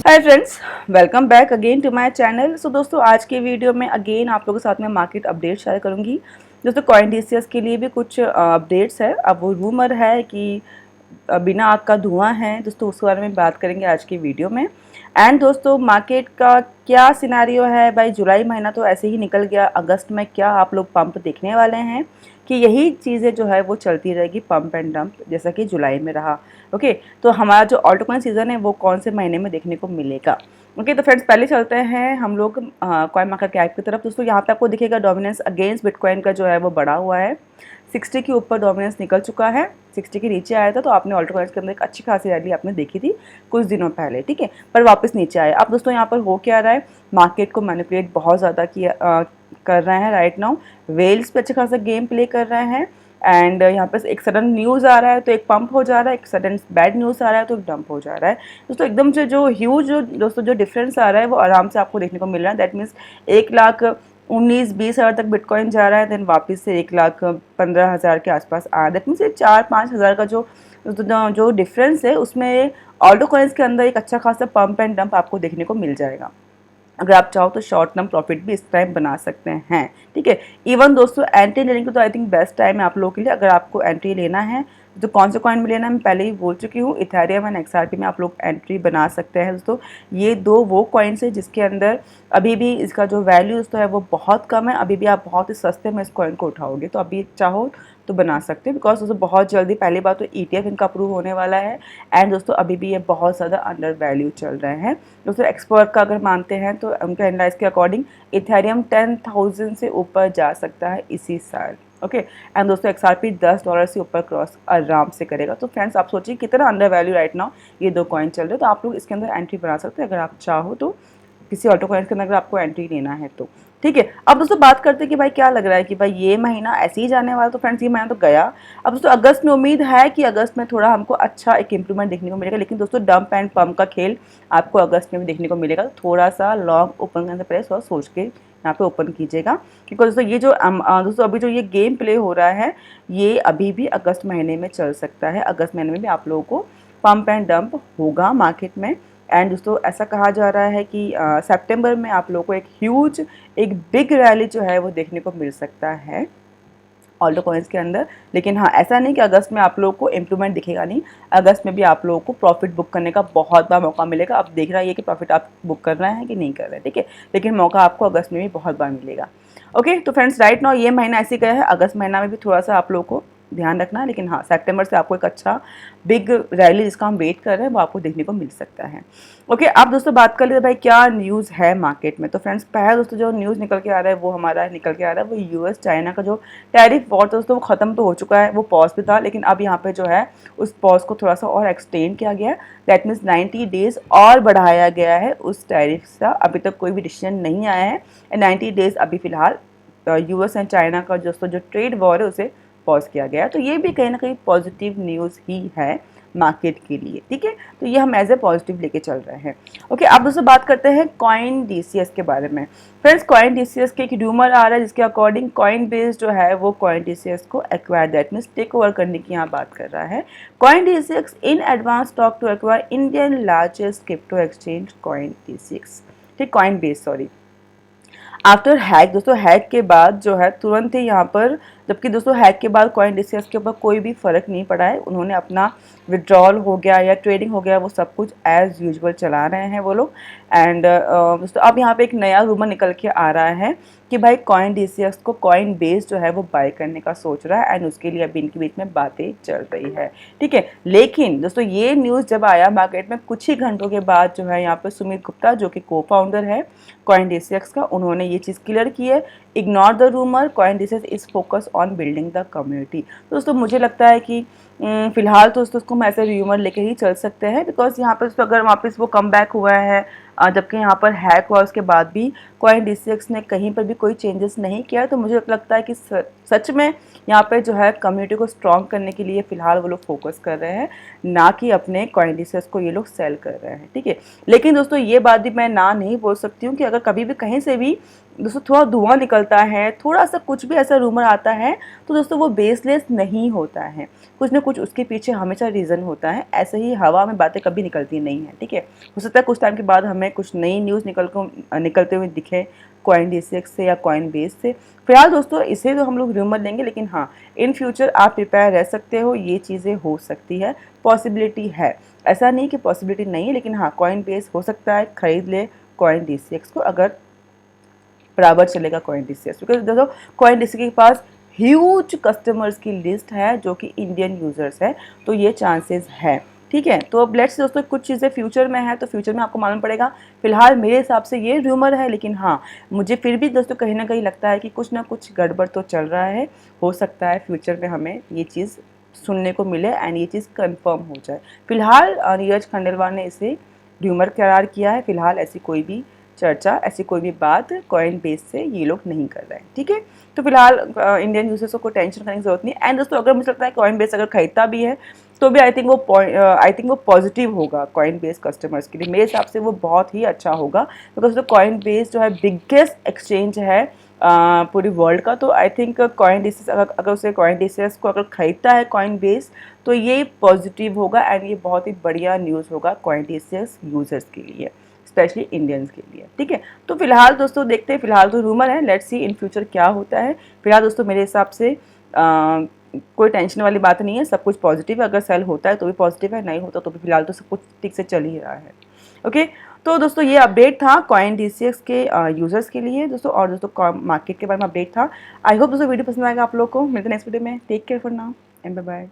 Hi friends, welcome back again to my channel. So दोस्तों, आज के वीडियो में अगेन आप लोगों के साथ में मार्केट अपडेट शेयर करूंगी। दोस्तों, कॉइन डीसीएस के लिए भी कुछ अपडेट्स है। अब वो रूमर है कि बिना आग का धुआं है दोस्तों, उसके बारे में बात करेंगे आज की वीडियो में। एंड दोस्तों, मार्केट का क्या सिनेरियो है भाई। जुलाई महीना तो ऐसे ही निकल गया, अगस्त में क्या आप लोग पंप देखने वाले हैं कि यही चीज़ें जो है वो चलती रहेगी, पंप एंड डंप, जैसा कि जुलाई में रहा। ओके, तो हमारा जो ऑल्टो कॉइन सीजन है वो कौन से महीने में देखने को मिलेगा। ओके, तो फ्रेंड्स पहले चलते हैं हम लोग कॉइन मार्केट कैप की तरफ। दोस्तों, यहाँ पे आपको दिखेगा डोमिनेंस अगेंस्ट बिटकॉइन का जो है वो बढ़ा हुआ है। 60 के ऊपर डोमिनेंस निकल चुका है। 60 के नीचे आया था तो आपने ऑल्टो कॉइन्स के अंदर एक अच्छी खासी रैली आपने देखी थी कुछ दिनों पहले, ठीक है, पर वापस नीचे आया। अब दोस्तों यहाँ पर हो क्या रहा है, मार्केट को मैनिपुलेट बहुत ज़्यादा किया कर रहे हैं राइट नाउ। वेल्स पे अच्छा खासा गेम प्ले कर रहे हैं। एंड यहाँ पे एक सडन न्यूज़ आ रहा है तो एक पंप हो जा रहा है, एक सडन बैड न्यूज़ आ रहा है तो एक डंप हो जा रहा है। दोस्तों एकदम से जो ह्यूज जो दोस्तों जो डिफरेंस आ रहा है वो आराम से आपको देखने को मिल रहा है। दैट मीन्स 1,19,20,000 तक बिटकॉइन जा रहा है, देन वापस से 1,15,000 के आसपास आ रहा है। दैट मीन्स 4-5 हज़ार का जो डिफरेंस है उसमें ऑल्टो कॉइन्स के अंदर एक अच्छा खासा पंप एंड डंप आपको देखने को मिल जाएगा। अगर आप चाहो तो शॉर्ट टर्म प्रॉफिट भी इस टाइम बना सकते हैं, ठीक है। इवन दोस्तों एंट्री लेने की तो आई थिंक बेस्ट टाइम है आप लोगों के लिए। अगर आपको एंट्री लेना है तो कौन से कॉइन में लेना है मैं पहले ही बोल चुकी हूँ। इथेरियम एंड एक्सआरपी में आप लोग एंट्री बना सकते हैं दोस्तों। ये दो वो कॉइन्स है जिसके अंदर अभी भी इसका जो वैल्यू दोस्तों है वो बहुत कम है। अभी भी आप बहुत ही सस्ते में इस कॉइन को उठाओगे, तो अभी चाहो तो बना सकते हैं, बिकॉज दोस्तों बहुत जल्दी पहली बात तो ETF इनका अप्रूव होने वाला है। एंड दोस्तों अभी भी ये बहुत ज़्यादा अंडर वैल्यू चल रहे हैं। दोस्तों एक्सपर्ट का अगर मानते हैं तो उनके एनालाइज के अकॉर्डिंग इथेरियम 10,000 से ऊपर जा सकता है इसी साल। ओके, एंड दोस्तों XRP $10 से ऊपर क्रॉस आराम से करेगा। तो फ्रेंड्स आप सोचिए कितना अंडर वैल्यू राइट नाउ ये दो कॉइन चल रहे हैं। तो आप लोग इसके अंदर एंट्री बना सकते हैं अगर आप चाहो तो, किसी ऑटो कॉइन के अंदर अगर आपको एंट्री लेना है तो, ठीक है। अब दोस्तों बात करते हैं कि भाई क्या लग रहा है कि भाई ये महीना ऐसे ही जाने वाला। तो फ्रेंड्स ये महीना तो गया। अब दोस्तों अगस्त में उम्मीद है कि अगस्त में थोड़ा हमको अच्छा एक इंप्रूवमेंट देखने को मिलेगा, लेकिन दोस्तों डंप एंड पंप का खेल आपको अगस्त में भी देखने को मिलेगा। तो थोड़ा सा लॉन्ग ओपन करने से पहले थोड़ा सोच के यहाँ पे ओपन कीजिएगा, क्योंकि दोस्तों ये जो दोस्तों अभी जो ये गेम प्ले हो रहा है ये अभी भी अगस्त महीने में चल सकता है। अगस्त महीने में भी आप लोगों को पंप एंड डंप होगा मार्केट में। एंड दोस्तों ऐसा कहा जा रहा है कि सितंबर में आप लोगों को एक बिग रैली जो है वो देखने को मिल सकता है ऑल्टो कॉइन्स के अंदर। लेकिन हाँ, ऐसा नहीं कि अगस्त में आप लोगों को इम्प्रूवमेंट दिखेगा नहीं। अगस्त में भी आप लोगों को प्रॉफिट बुक करने का बहुत बार मौका मिलेगा। अब देख रहा है कि प्रॉफिट आप बुक कर रहे हैं कि नहीं कर रहे हैं, ठीक है, लेकिन मौका आपको अगस्त में भी बहुत बार मिलेगा। ओके, तो फ्रेंड्स राइट नाउ ये महीना ऐसे गया है, अगस्त महीना में भी थोड़ा सा आप लोगों को ध्यान रखना है। लेकिन हाँ, सितंबर से आपको एक अच्छा बिग रैली जिसका हम वेट कर रहे हैं वो आपको देखने को मिल सकता है। ओके, अब दोस्तों बात कर लेते भाई क्या न्यूज़ है मार्केट में। तो फ्रेंड्स पहले दोस्तों जो न्यूज़ निकल के आ रहा है वो हमारा निकल के आ रहा है वो US चाइना का जो टैरिफ वॉर दोस्तों वो ख़त्म तो हो चुका है, वो पॉज भी था, लेकिन अब यहाँ पे जो है उस पॉज को थोड़ा सा और एक्सटेंड किया गया है। दैट मीन्स 90 डेज और बढ़ाया गया है उस टैरिफ का। अभी तक कोई भी डिसीजन नहीं आया है। 90 डेज अभी फिलहाल US एंड चाइना का दोस्तों जो ट्रेड वॉर है उसे पॉज किया गया। तो ये भी कहीं ना कहीं पॉजिटिव न्यूज़ ही है मार्केट के लिए, ठीक है। तो ये हम एज ए पॉजिटिव लेके चल रहे हैं। ओके, अब दोस्तों बात करते हैं कॉइन DCS के बारे में। फ्रेंड्स कॉइन DCS के एक र्यूमर आ रहा है जिसके अकॉर्डिंग कॉइन बेस जो है वो कॉइन DCS को acquire, that means take over करने की यहाँ बात कर रहा है। Coin DCS in advance talk to acquire Indian largest crypto exchange coin DCS, ठीक, Coinbase sorry. After hack दोस्तों, हैक के बाद जो है तुरंत ही यहाँ पर, जबकि दोस्तों हैक के बाद कॉइन DCS के ऊपर कोई भी फ़र्क नहीं पड़ा है। उन्होंने अपना विड्रॉल हो गया या ट्रेडिंग हो गया वो सब कुछ एज़ यूजुअल चला रहे हैं वो लोग। एंड दोस्तों अब यहाँ पे एक नया रूमर निकल के आ रहा है कि भाई कॉइन DCS को कॉइन बेस जो है वो बाय करने का सोच रहा है। एंड उसके लिए अभी इनके बीच में बातें चल रही है, ठीक है। लेकिन दोस्तों ये न्यूज़ जब आया मार्केट में कुछ ही घंटों के बाद जो है यहाँ पर सुमित गुप्ता जो कि को-फाउंडर है कॉइन DCS का, उन्होंने ये चीज़ क्लियर की है, ignore the rumour, coin DCS is focus on building the community. दोस्तों मुझे लगता है कि फिलहाल तो उसको हम ऐसे र्यूमर लेके ही चल सकते हैं, बिकॉज यहाँ पर तो अगर वापस वो कम बैक हुआ है, जबकि यहाँ पर हैक हुआ उसके बाद भी कॉइन DCS ने कहीं पर भी कोई चेंजेस नहीं किया। तो मुझे लगता है कि सच में यहाँ पे जो है कम्युनिटी को स्ट्रॉन्ग करने के लिए फ़िलहाल वो लोग फोकस कर रहे हैं, ना कि अपने कॉइन DCS को ये लोग सेल कर रहे हैं, ठीक है। लेकिन दोस्तों ये बात भी मैं ना नहीं बोल सकती हूँ कि अगर कभी भी कहीं से भी दोस्तों थोड़ा धुआं निकलता है, थोड़ा सा कुछ भी ऐसा रूमर आता है तो दोस्तों वो बेसलेस नहीं होता है, कुछ ना कुछ उसके पीछे हमेशा रीज़न होता है। ऐसे ही हवा में बातें कभी निकलती नहीं हैं, ठीक है। हो सकता है कुछ टाइम के बाद हमें कुछ नई न्यूज़ निकलते हुए दिखे कॉइन डीसीएक्स से या कॉइन बेस से। फिलहाल दोस्तों इसे तो हम लोग रूमर लेंगे, लेकिन हाँ इन फ्यूचर आप प्रिपेयर रह सकते हो, ये चीज़ें हो सकती है, पॉसिबिलिटी है। ऐसा नहीं कि पॉसिबिलिटी नहीं है, लेकिन हाँ कॉइन बेस हो सकता है खरीद ले कॉइन डीसीएक्स को, अगर बराबर चलेगा कॉइन डीसीएक्स, क्योंकि दोस्तों कॉइन डीसीएक्स के पास ह्यूज कस्टमर्स की लिस्ट है जो कि इंडियन यूजर्स है, तो ये चांसेस है, ठीक है। तो अब लेट्स दोस्तों कुछ चीज़ें फ्यूचर में है तो फ्यूचर में आपको मालूम पड़ेगा। फिलहाल मेरे हिसाब से ये रूमर है, लेकिन हाँ मुझे फिर भी दोस्तों कहीं ना कहीं लगता है कि कुछ ना कुछ गड़बड़ तो चल रहा है। हो सकता है फ्यूचर में हमें ये चीज़ सुनने को मिले एंड ये चीज़ कंफर्म हो जाए। फिलहाल नीरज खंडेलवाल ने इसे र्यूमर करार किया है। फिलहाल ऐसी कोई भी चर्चा, ऐसी कोई भी बात कॉइन बेस से ये लोग नहीं कर रहे हैं, ठीक है। तो फिलहाल इंडियन यूजर्स को टेंशन करने की जरूरत नहीं है। एंड दोस्तों अगर मुझे लगता है कॉइन बेस अगर खरीदता भी है तो भी आई थिंक वो पॉजिटिव होगा कॉइन बेस कस्टमर्स के लिए। मेरे हिसाब से वो बहुत ही अच्छा होगा, बिकॉज तो कॉइन बेस जो है बिगेस्ट एक्सचेंज है पूरी वर्ल्ड का। तो आई थिंक कॉइन डीसीएस अगर उसे कॉइन डीसीएस को अगर खरीदता है कॉइन बेस तो ये पॉजिटिव होगा एंड ये बहुत ही बढ़िया न्यूज़ होगा कॉइन डीसीएस यूजर्स के लिए, स्पेशली इंडियंस के लिए, ठीक है। तो फिलहाल दोस्तों देखते हैं, फिलहाल तो रूमर है, लेट्स सी इन फ्यूचर क्या होता है। फिलहाल दोस्तों मेरे हिसाब से कोई टेंशन वाली बात नहीं है, सब कुछ पॉजिटिव है। अगर सेल होता है तो भी पॉजिटिव है, नहीं होता तो भी फिलहाल तो सब कुछ ठीक से चल ही रहा है, ओके। तो दोस्तों ये अपडेट था कॉइन डीसीएक्स के यूजर्स के लिए दोस्तों, और दोस्तों मार्केट के बारे में अपडेट था। आई होप दोस्तों वीडियो पसंद आएगा आप लोग को। मिलते हैं नेक्स्ट वीडियो में। Take care for now and bye bye.